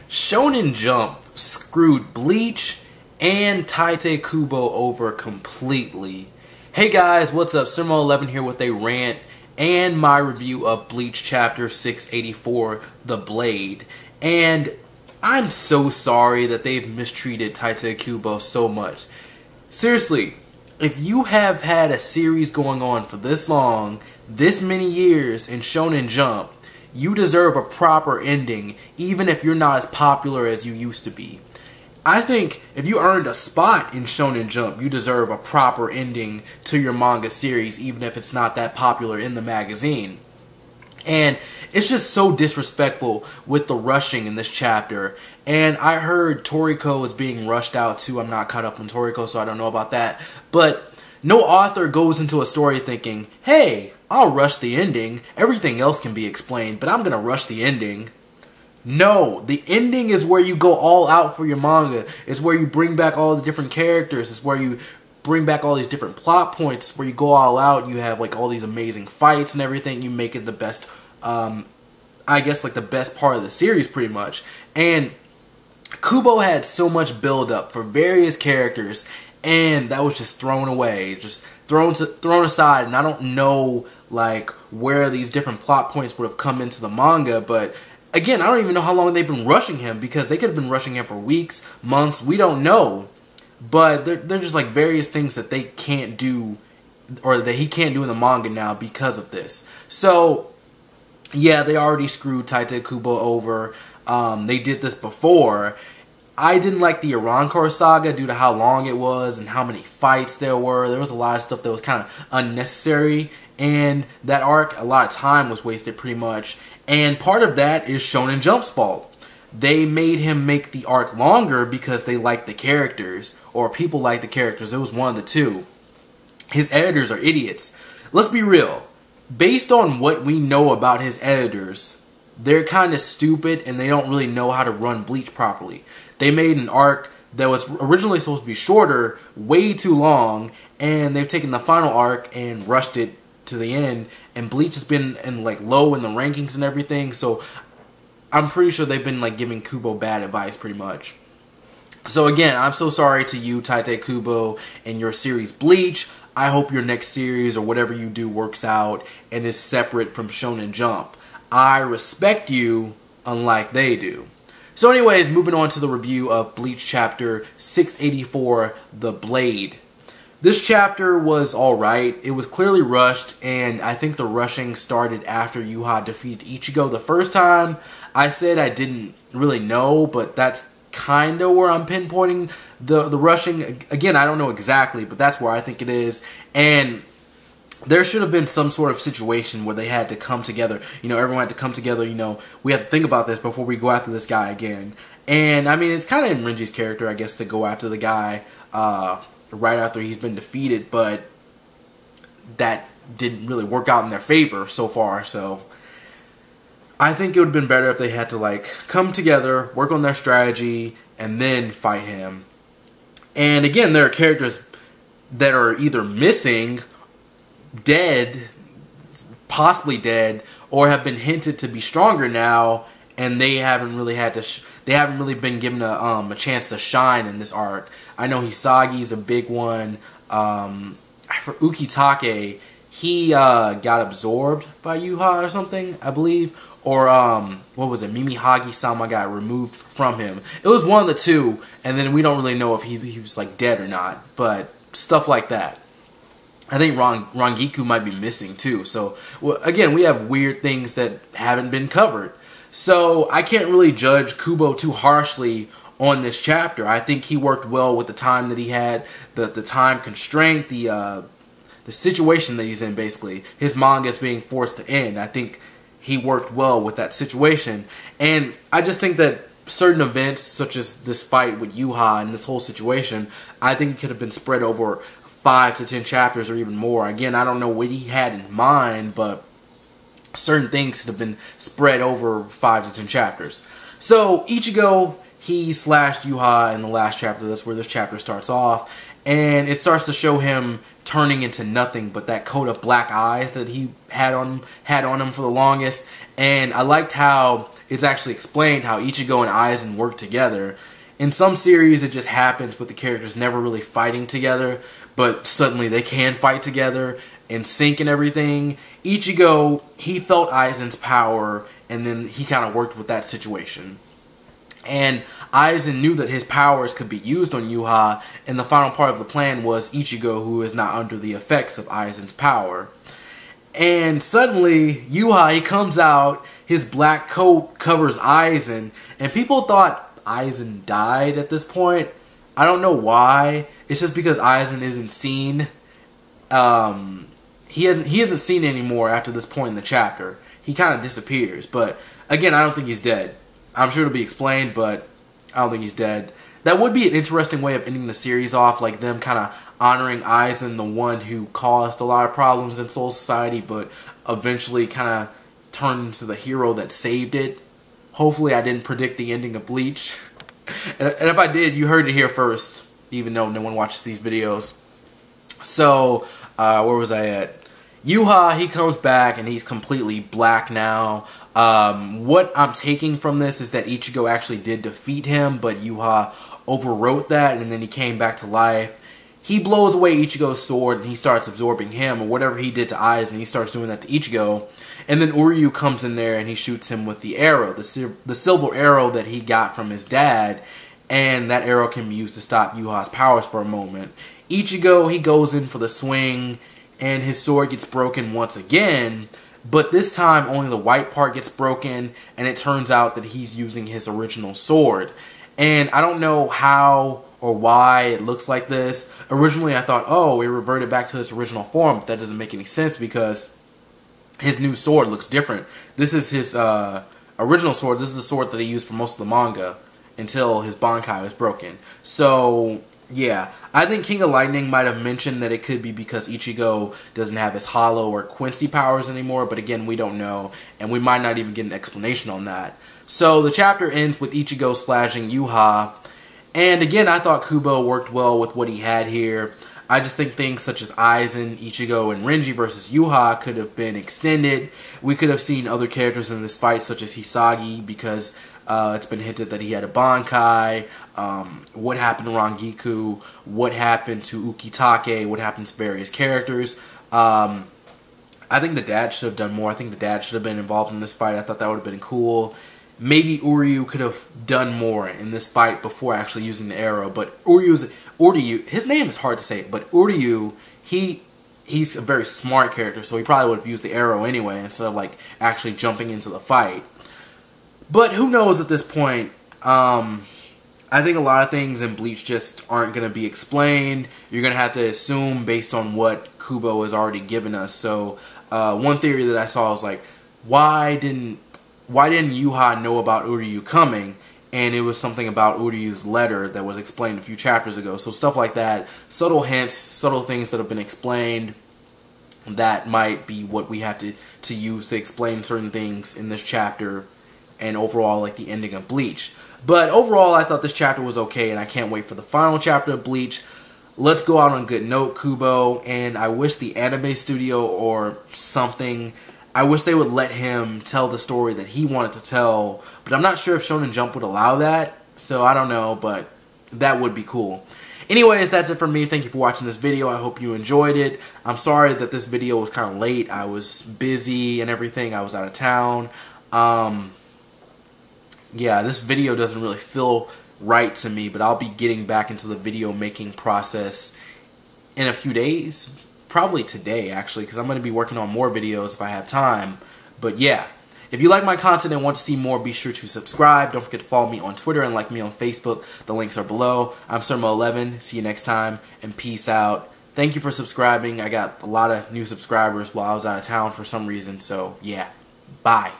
Shonen Jump screwed Bleach and Tite Kubo over completely. Hey guys, what's up? Sermo11 here with a rant and my review of Bleach Chapter 684, The Blade. And I'm so sorry that they've mistreated Tite Kubo so much. Seriously, if you have had a series going on for this long, this many years in Shonen Jump, you deserve a proper ending, even if you're not as popular as you used to be. I think if you earned a spot in Shonen Jump, you deserve a proper ending to your manga series, even if it's not that popular in the magazine. And it's just so disrespectful with the rushing in this chapter. And I heard Toriko is being rushed out too. I'm not caught up on Toriko, so I don't know about that. But no author goes into a story thinking, hey, I'll rush the ending. Everything else can be explained, but I'm going to rush the ending. No, the ending is where you go all out for your manga. It's where you bring back all the different characters. It's where you bring back all these different plot points, where you go all out. You have like all these amazing fights and everything. You make it the best, I guess like the best part of the series pretty much. And Kubo had so much build up for various characters, and that was just thrown away, just thrown aside. And I don't know like where these different plot points would have come into the manga, but again, I don't even know how long they've been rushing him, because they could have been rushing him for weeks, months, we don't know. But they're just like various things that they can't do, or that he can't do in the manga now because of this. So yeah, they already screwed Tite Kubo over. They did this before. I didn't like the Arankor saga due to how long it was and how many fights there were. There was a lot of stuff that was kind of unnecessary, and that arc, a lot of time was wasted pretty much. And part of that is Shonen Jump's fault. They made him make the arc longer because they liked the characters, or people liked the characters. It was one of the two. His editors are idiots. Let's be real. Based on what we know about his editors, they're kind of stupid and they don't really know how to run Bleach properly. They made an arc that was originally supposed to be shorter, way too long, and they've taken the final arc and rushed it to the end, and Bleach has been in like low in the rankings and everything, so I'm pretty sure they've been like giving Kubo bad advice pretty much. So again, I'm so sorry to you, Tite Kubo, and your series Bleach. I hope your next series or whatever you do works out and is separate from Shonen Jump. I respect you unlike they do. So anyways, moving on to the review of Bleach Chapter 684, The Blade. This chapter was alright. It was clearly rushed, and I think the rushing started after Yuha defeated Ichigo the first time. I said I didn't really know, but that's kind of where I'm pinpointing the rushing. Again, I don't know exactly, but that's where I think it is. And there should have been some sort of situation where they had to come together. You know, everyone had to come together. You know, we have to think about this before we go after this guy again. And I mean, it's kind of in Renji's character, I guess, to go after the guy right after he's been defeated, but that didn't really work out in their favor so far. So I think it would have been better if they had to like come together, work on their strategy, and then fight him. And again, there are characters that are either missing, dead, possibly dead, or have been hinted to be stronger now, and they haven't really had to they haven't really been given a chance to shine in this arc. I know Hisagi's a big one. For Ukitake, he got absorbed by Yuha or something, I believe. Or, what was it? Mimihagi-sama got removed from him. It was one of the two, and then we don't really know if he was, like, dead or not. But stuff like that. I think Rangiku might be missing, too. So, well, again, we have weird things that haven't been covered. So, I can't really judge Kubo too harshly on this chapter. I think he worked well with the time that he had, the time constraint, the situation that he's in, basically. His manga is being forced to end. I think he worked well with that situation. And I just think that certain events, such as this fight with Yuha and this whole situation, I think it could have been spread over 5 to 10 chapters or even more. Again, I don't know what he had in mind, but certain things could have been spread over 5 to 10 chapters. So, Ichigo, he slashed Yuha in the last chapter. That's where this chapter starts off. And it starts to show him turning into nothing but that coat of black eyes that he had on him for the longest. And I liked how it's actually explained how Ichigo and Aizen work together. In some series, it just happens with the characters never really fighting together, but suddenly they can fight together in sync and everything. Ichigo, he felt Aizen's power, and then he kind of worked with that situation. And Aizen knew that his powers could be used on Yuha, and the final part of the plan was Ichigo, who is not under the effects of Aizen's power. And suddenly, Yuha, he comes out, his black coat covers Aizen, and people thought Aizen died at this point. I don't know why. It's just because Aizen isn't seen. He isn't seen anymore after this point in the chapter. He kind of disappears. But again, I don't think he's dead. I'm sure it'll be explained, but I don't think he's dead. That would be an interesting way of ending the series off, like them kind of honoring Aizen, the one who caused a lot of problems in Soul Society, but eventually kind of turned into the hero that saved it. Hopefully I didn't predict the ending of Bleach. And if I did, you heard it here first, even though no one watches these videos. So, where was I at? Yuha, he comes back and he's completely black now. What I'm taking from this is that Ichigo actually did defeat him, but Yuha overwrote that, and then he came back to life. He blows away Ichigo's sword and he starts absorbing him, or whatever he did to Aizen, he starts doing that to Ichigo. And then Uryu comes in there and he shoots him with the arrow, the silver arrow that he got from his dad, and that arrow can be used to stop Yuha's powers for a moment. Ichigo, he goes in for the swing, and his sword gets broken once again, but this time only the white part gets broken, and it turns out that he's using his original sword. And I don't know how or why it looks like this. Originally I thought, oh, it reverted back to its original form, but that doesn't make any sense because his new sword looks different. This is his original sword. This is the sword that he used for most of the manga until his Bankai was broken. So, yeah. I think King of Lightning might have mentioned that it could be because Ichigo doesn't have his Hollow or Quincy powers anymore, but again, we don't know, and we might not even get an explanation on that. So, the chapter ends with Ichigo slashing Yuha, and again, I thought Kubo worked well with what he had here. I just think things such as Aizen, Ichigo, and Renji versus Yuha could have been extended. We could have seen other characters in this fight, such as Hisagi, because it's been hinted that he had a Bankai. What happened to Rangiku? What happened to Ukitake? What happened to various characters? I think the dad should have done more. I think the dad should have been involved in this fight. I thought that would have been cool. Maybe Uryu could have done more in this fight before actually using the arrow, but Uryu, his name is hard to say, but Uryu, he's a very smart character, so he probably would have used the arrow anyway instead of like actually jumping into the fight. But who knows at this point? I think a lot of things in Bleach just aren't going to be explained. You're going to have to assume based on what Kubo has already given us. So one theory that I saw was like, why didn't Yuha know about Uryu coming? And it was something about Uryu's letter that was explained a few chapters ago. So stuff like that, subtle hints, subtle things that have been explained, that might be what we have to use to explain certain things in this chapter and overall like the ending of Bleach. But overall, I thought this chapter was okay, and I can't wait for the final chapter of Bleach. Let's go out on a good note, Kubo, and I wish the anime studio or something, I wish they would let him tell the story that he wanted to tell, but I'm not sure if Shonen Jump would allow that, so I don't know, but that would be cool. Anyways, that's it for me. Thank you for watching this video. I hope you enjoyed it. I'm sorry that this video was kind of late. I was busy and everything. I was out of town. Yeah, this video doesn't really feel right to me, but I'll be getting back into the video making process in a few days. Probably today, actually, because I'm going to be working on more videos if I have time. But yeah, if you like my content and want to see more, be sure to subscribe. Don't forget to follow me on Twitter and like me on Facebook. The links are below. I'm Surmo11. See you next time, and peace out. Thank you for subscribing. I got a lot of new subscribers while I was out of town for some reason, so yeah, bye.